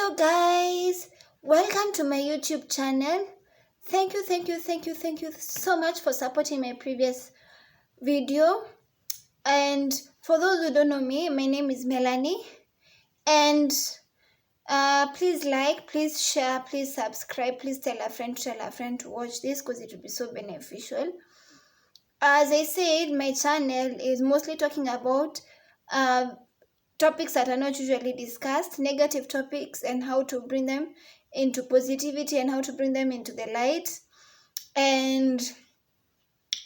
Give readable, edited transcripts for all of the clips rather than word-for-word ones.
Hello guys, welcome to my YouTube channel. Thank you so much for supporting my previous video. And for those who don't know me, my name is Melanie. And please like, please share, please subscribe, please tell a friend to watch this because it will be so beneficial. As I said, my channel is mostly talking about topics that are not usually discussed, negative topics, and how to bring them into positivity and how to bring them into the light. And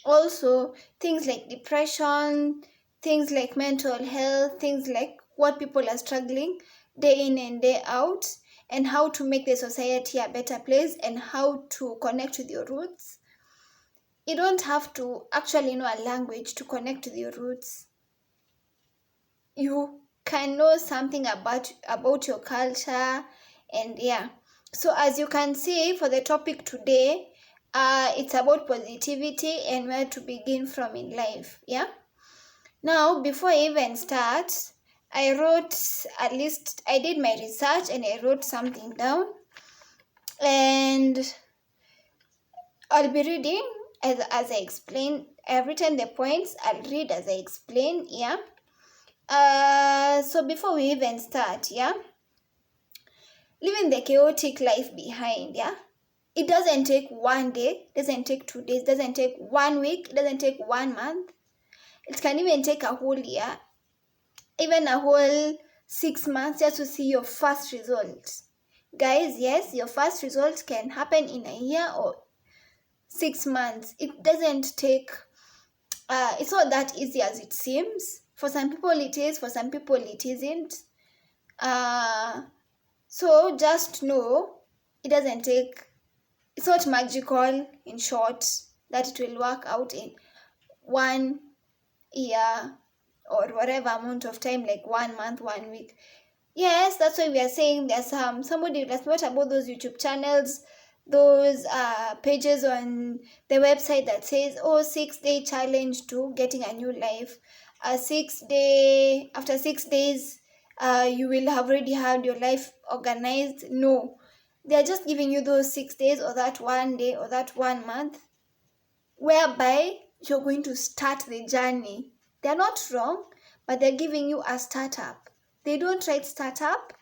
also things like depression, things like mental health, things like what people are struggling day in and day out, and how to make the society a better place and how to connect with your roots. You don't have to actually know a language to connect with your roots. You can know something about your culture. And yeah, so as you can see for the topic today, it's about positivity and where to begin from in life. Yeah, now before I even start, I did my research and I wrote something down, and I'll be reading as I explain. I've written the points, I'll read as I explain. Yeah. So before we even start, yeah, leaving the chaotic life behind, yeah, it doesn't take one day, doesn't take 2 days, doesn't take 1 week, doesn't take 1 month. It can even take a whole year, even a whole 6 months just to see your first result. Guys, yes, your first result can happen in a year or 6 months. It doesn't take it's not that easy as it seems. For some people it is, for some people it isn't. So just know it doesn't take, it's not magical, in short, that it will work out in 1 year or whatever amount of time, like 1 month, 1 week. Yes, that's why we are saying there's somebody that's not about those YouTube channels, those pages on the website that says, oh, 6-day challenge to getting a new life. After 6 days, you will have already had your life organized. No, they are just giving you those 6 days or that 1 day or that 1 month whereby you're going to start the journey. They're not wrong, but they're giving you a startup. They don't write startup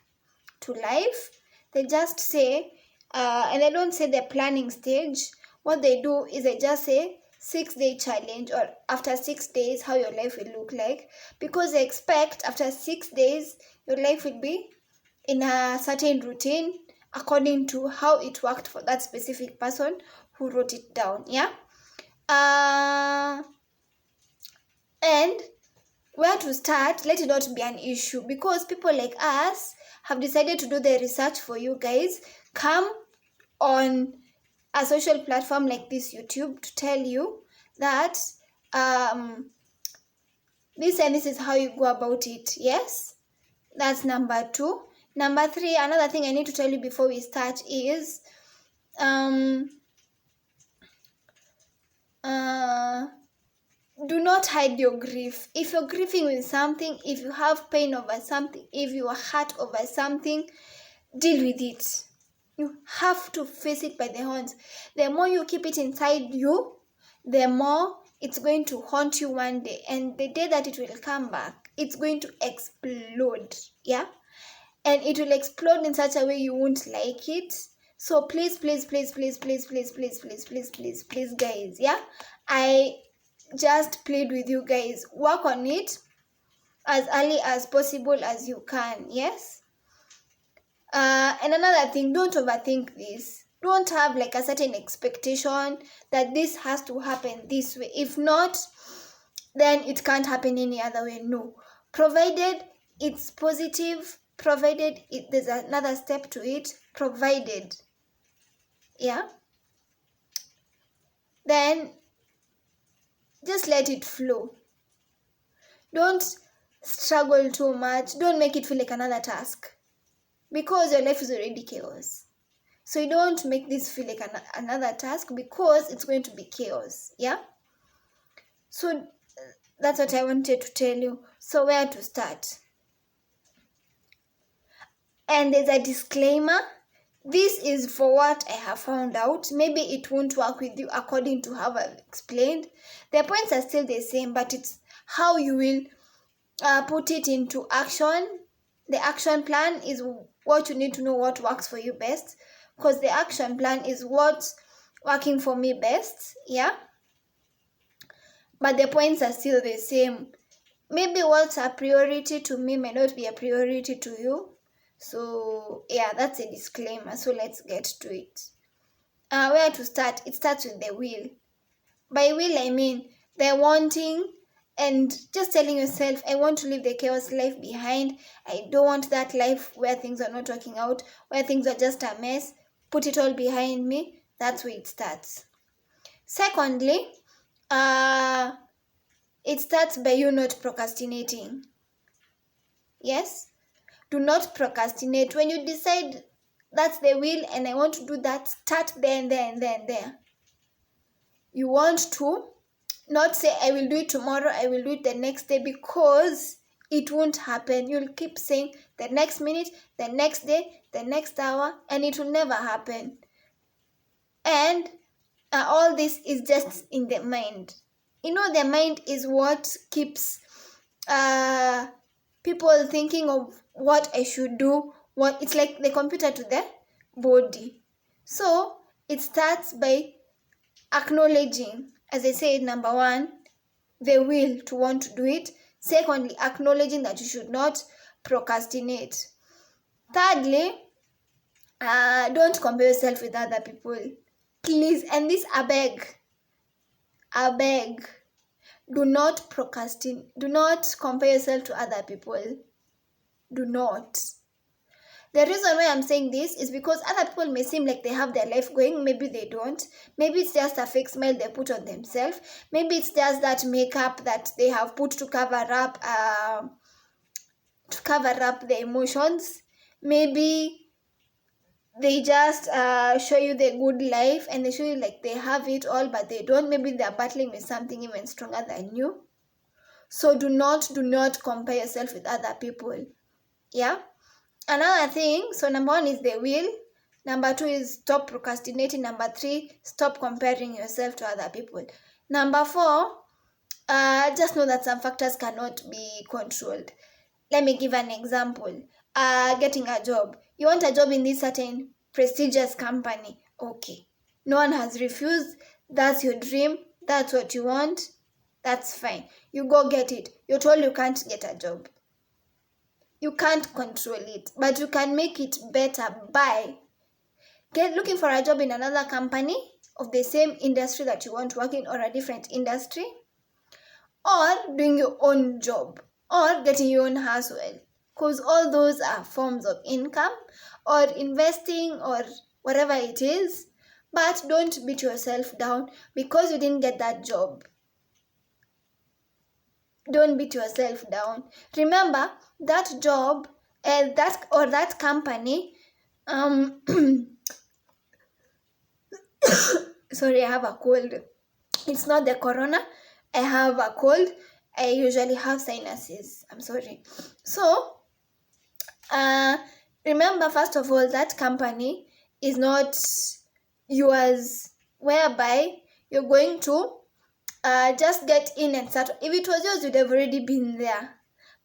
to life. They just say, and they don't say the planning stage. What they do is they just say 6-day challenge, or after 6 days, how your life will look like. Because they expect after 6 days, your life will be in a certain routine according to how it worked for that specific person who wrote it down. Yeah. And where to start, let it not be an issue, because people like us have decided to do the research for you guys. Come on a social platform like this YouTube to tell you that this and this is how you go about it. Yes, that's number 2. Number 3, another thing I need to tell you before we start is do not hide your grief. If you're grieving with something, if you have pain over something, if you are hurt over something, deal with it. You have to face it by the horns. The more you keep it inside you, the more it's going to haunt you one day. And the day that it will come back, it's going to explode. Yeah? And it will explode in such a way you won't like it. So please, guys, yeah? I just plead with you guys, work on it as early as possible as you can. Yes. And another thing, don't overthink this. Don't have like a certain expectation that this has to happen this way. If not, then it can't happen any other way. No, provided it's positive, provided there's another step to it, provided, yeah, then just let it flow. Don't struggle too much. Don't make it feel like another task, because your life is already chaos. So you don't make this feel like another task, because it's going to be chaos. Yeah. So that's what I wanted to tell you. So where to start? And there's a disclaimer. This is for what I have found out. Maybe it won't work with you according to how I've explained. The points are still the same, but it's how you will put it into action. The action plan is what you need to know what works for you best, because the action plan is what's working for me best, yeah? But the points are still the same. Maybe what's a priority to me may not be a priority to you. So yeah, that's a disclaimer. So let's get to it. Where to start? It starts with the will. By will, I mean the wanting and just telling yourself, I want to leave the chaos life behind. I don't want that life where things are not working out, where things are just a mess. Put it all behind me. That's where it starts. Secondly, it starts by you not procrastinating. Yes? Do not procrastinate. When you decide that's the will and I want to do that, start there and there and there and there. You want to not say, I will do it tomorrow, I will do it the next day, because it won't happen. You'll keep saying the next minute, the next day, the next hour, and it will never happen. And all this is just in the mind. You know, the mind is what keeps people thinking of what I should do. It's like the computer to the body. So it starts by acknowledging, as I said, number one, the will to want to do it. Secondly, acknowledging that you should not procrastinate. Thirdly, don't compare yourself with other people. Please, and this I beg, do not procrastinate. Do not compare yourself to other people. Do not. The reason why I'm saying this is because other people may seem like they have their life going. Maybe they don't. Maybe it's just a fake smile they put on themselves. Maybe it's just that makeup that they have put to cover up the emotions. Maybe they just show you the good life and they show you like they have it all, but they don't. Maybe they're battling with something even stronger than you. So do not compare yourself with other people. Yeah. Another thing, so number one is the will. Number two is stop procrastinating. Number three, stop comparing yourself to other people. Number four, just know that some factors cannot be controlled. Let me give an example. Getting a job. You want a job in this certain prestigious company. Okay. No one has refused. That's your dream. That's what you want. That's fine. You go get it. You're told you can't get a job. You can't control it, but you can make it better by looking for a job in another company of the same industry that you want to work in, or a different industry, or doing your own job, or getting your own house well, because all those are forms of income, or investing, or whatever it is. But don't beat yourself down because you didn't get that job. Don't beat yourself down. Remember, that job, that company, sorry, I have a cold. It's not the corona. I have a cold. I usually have sinuses. I'm sorry. So, remember, first of all, that company is not yours, whereby you're going to just get in and start. If it was yours, you'd have already been there.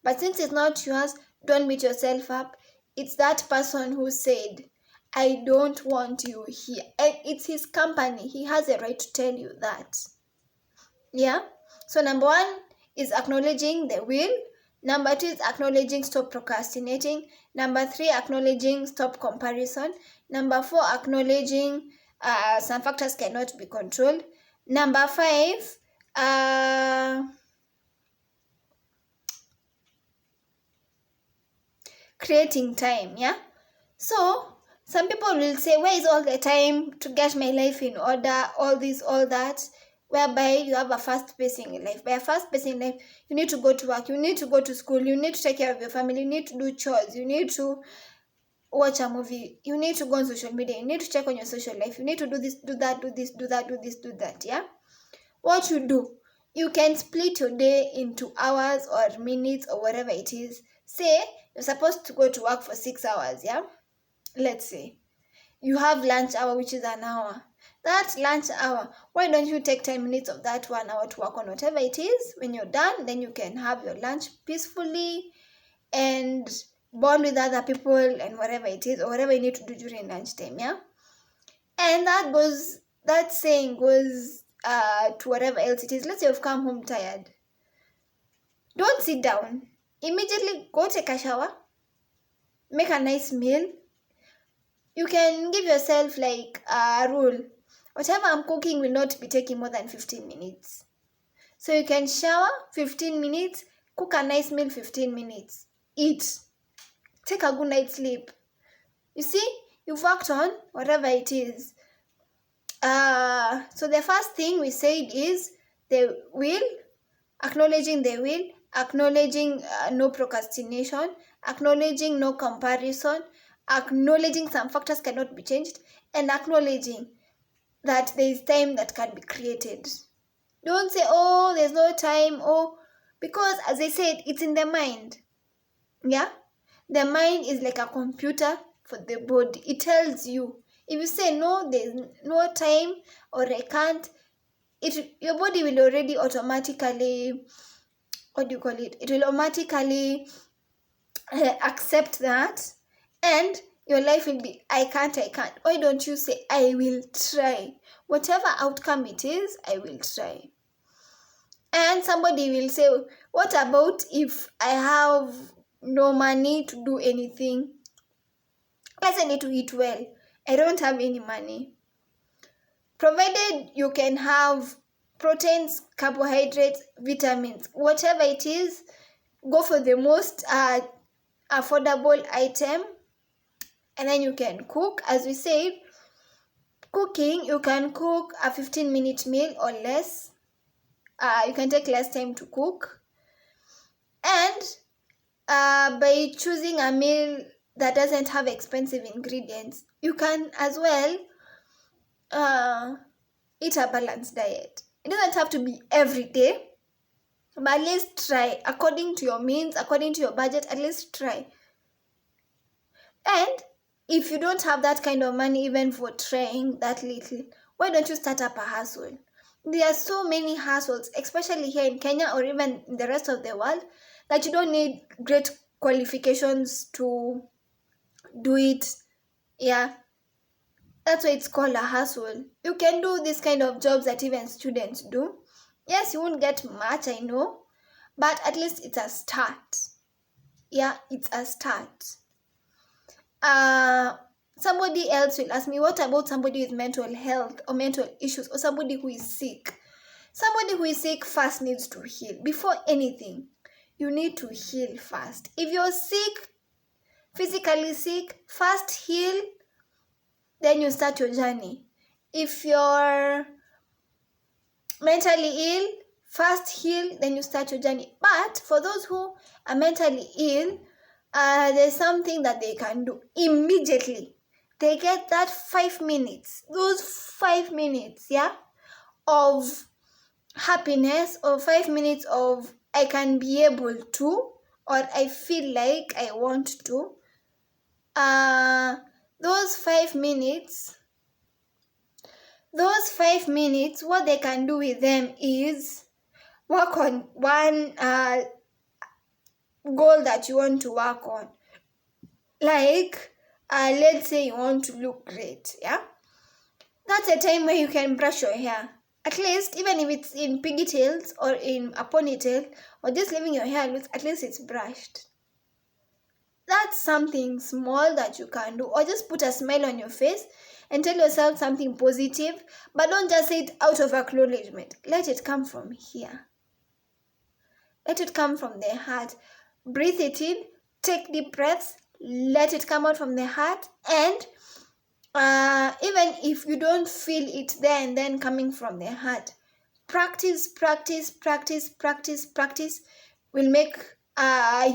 But since it's not yours, don't beat yourself up. It's that person who said, I don't want you here. And it's his company. He has a right to tell you that. Yeah? So number one is acknowledging the will. Number two is acknowledging stop procrastinating. Number three, acknowledging stop comparison. Number four, acknowledging some factors cannot be controlled. Number five, creating time. Yeah. So some people will say, where is all the time to get my life in order, all this, all that, whereby you have a fast-pacing life. By a fast-pacing life, you need to go to work, you need to go to school, you need to take care of your family, you need to do chores, you need to watch a movie, you need to go on social media, you need to check on your social life, you need to do this, do that, do this, do that, do this, do that. Yeah. What you can split your day into hours or minutes or whatever it is. Say you're supposed to go to work for 6 hours, yeah? Let's say you have lunch hour, which is an hour. That lunch hour, why don't you take 10 minutes of that 1 hour to work on whatever it is? When you're done, then you can have your lunch peacefully and bond with other people and whatever it is, or whatever you need to do during lunchtime, yeah? And that saying goes to whatever else it is. Let's say you've come home tired. Don't sit down. Immediately go take a shower, make a nice meal. You can give yourself like a rule. Whatever I'm cooking will not be taking more than 15 minutes. So you can shower 15 minutes, cook a nice meal 15 minutes, eat, take a good night's sleep. You see, you've worked on whatever it is. So the first thing we said is the will, acknowledging the will, acknowledging no procrastination, acknowledging no comparison, acknowledging some factors cannot be changed, and acknowledging that there is time that can be created. Don't say, oh, there's no time, because as I said, it's in the mind. Yeah? The mind is like a computer for the body. It tells you. If you say, no, there's no time, or I can't, your body will already automatically, it will automatically accept that, and your life will be, I can't. Why don't you say, I will try? Whatever outcome it is, I will try. And somebody will say, what about if I have no money to do anything? Let's say I need to eat well. I don't have any money. Provided you can have proteins, carbohydrates, vitamins, whatever it is, go for the most affordable item, and then you can cook. As we said, cooking, you can cook a 15-minute meal or less. You can take less time to cook. And by choosing a meal that doesn't have expensive ingredients, you can as well eat a balanced diet. It doesn't have to be every day, but at least try. According to your means, according to your budget, at least try. And if you don't have that kind of money even for trying that little, why don't you start up a hustle? There are so many hustles, especially here in Kenya or even in the rest of the world, that you don't need great qualifications to do it. Yeah, that's why it's called a hustle. You can do this kind of jobs that even students do. Yes, you won't get much, I know, but at least it's a start. Yeah, it's a start. Somebody else will ask me, what about somebody with mental health or mental issues, or somebody who is sick? Somebody who is sick first needs to heal. Before anything, you need to heal first. If you're sick, physically sick, first heal, then you start your journey. If you're mentally ill, first heal, then you start your journey. But for those who are mentally ill, there's something that they can do immediately. They get that 5 minutes, those 5 minutes, yeah, of happiness, or 5 minutes of I can be able to, or I feel like I want to. Those 5 minutes, what they can do with them is work on one goal that you want to work on. Like, let's say you want to look great, yeah? That's a time where you can brush your hair. At least, even if it's in pigtails or in a ponytail, or just leaving your hair loose, at least it's brushed. That's something small that you can do. Or just put a smile on your face and tell yourself something positive, but don't just say it out of acknowledgement. Let it come from here. Let it come from the heart. Breathe it in, take deep breaths, let it come out from the heart, and even if you don't feel it there and then coming from the heart, practice will make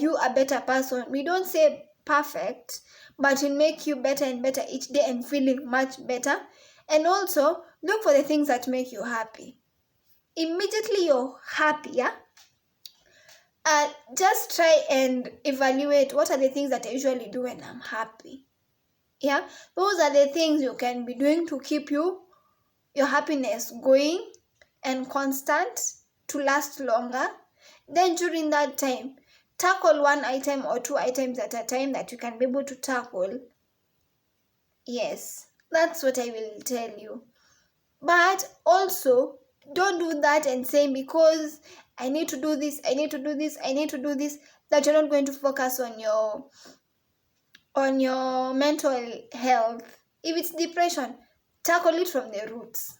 you a better person. We don't say perfect, but will make you better and better each day and feeling much better. And also, look for the things that make you happy. Immediately you're happy, yeah? just try and evaluate what are the things that I usually do when I'm happy. Yeah, those are the things you can be doing to keep your happiness going and constant, to last longer. Then during that time, tackle one item or two items at a time that you can be able to tackle. Yes, that's what I will tell you. But also, don't do that and say, because I need to do this, I need to do this, I need to do this, that you're not going to focus on your mental health. If it's depression, tackle it from the roots.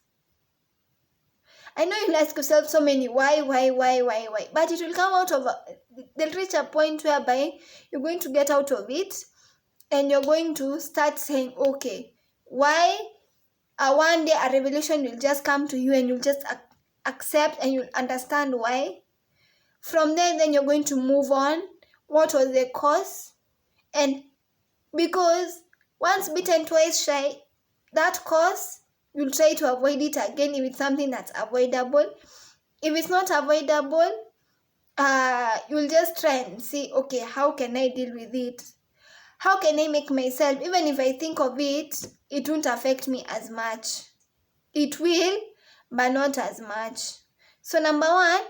I know you'll ask yourself so many why, but it will come out of, they'll reach a point whereby you're going to get out of it and you're going to start saying, okay, why? One day a revelation will just come to you and you'll just accept and you'll understand why. From there, then you're going to move on. What was the cause? And because once bitten, twice shy, that cause, you'll try to avoid it again if it's something that's avoidable. If it's not avoidable, you'll just try and see, okay, how can I deal with it? How can I make myself, even if I think of it, it won't affect me as much. It will, but not as much. So number one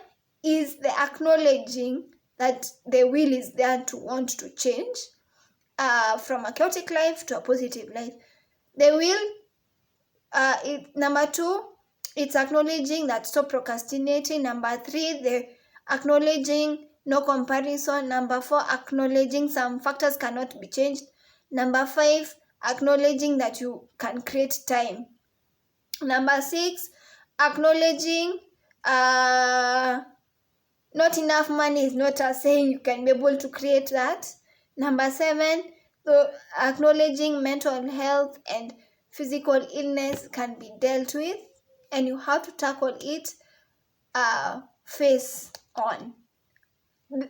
is the acknowledging that the will is there to want to change from a chaotic life to a positive life. The will, number two, it's acknowledging that stop procrastinating. Number three, the acknowledging no comparison. Number four, acknowledging some factors cannot be changed. Number five, acknowledging that you can create time. Number six, acknowledging not enough money is not a saying you can be able to create that. Number seven, so acknowledging mental health and physical illness can be dealt with, and you have to tackle it face on.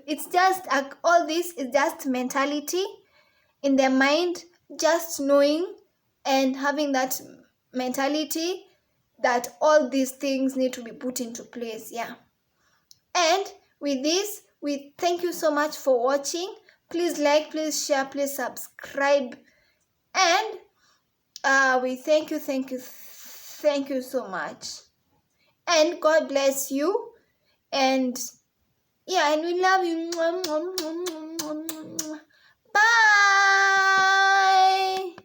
It's just all this is just mentality in the mind, just knowing and having that mentality that all these things need to be put into place. Yeah. And with this, we thank you so much for watching. Please like, please share, please subscribe, and we thank you so much, and God bless you, and yeah, and we love you.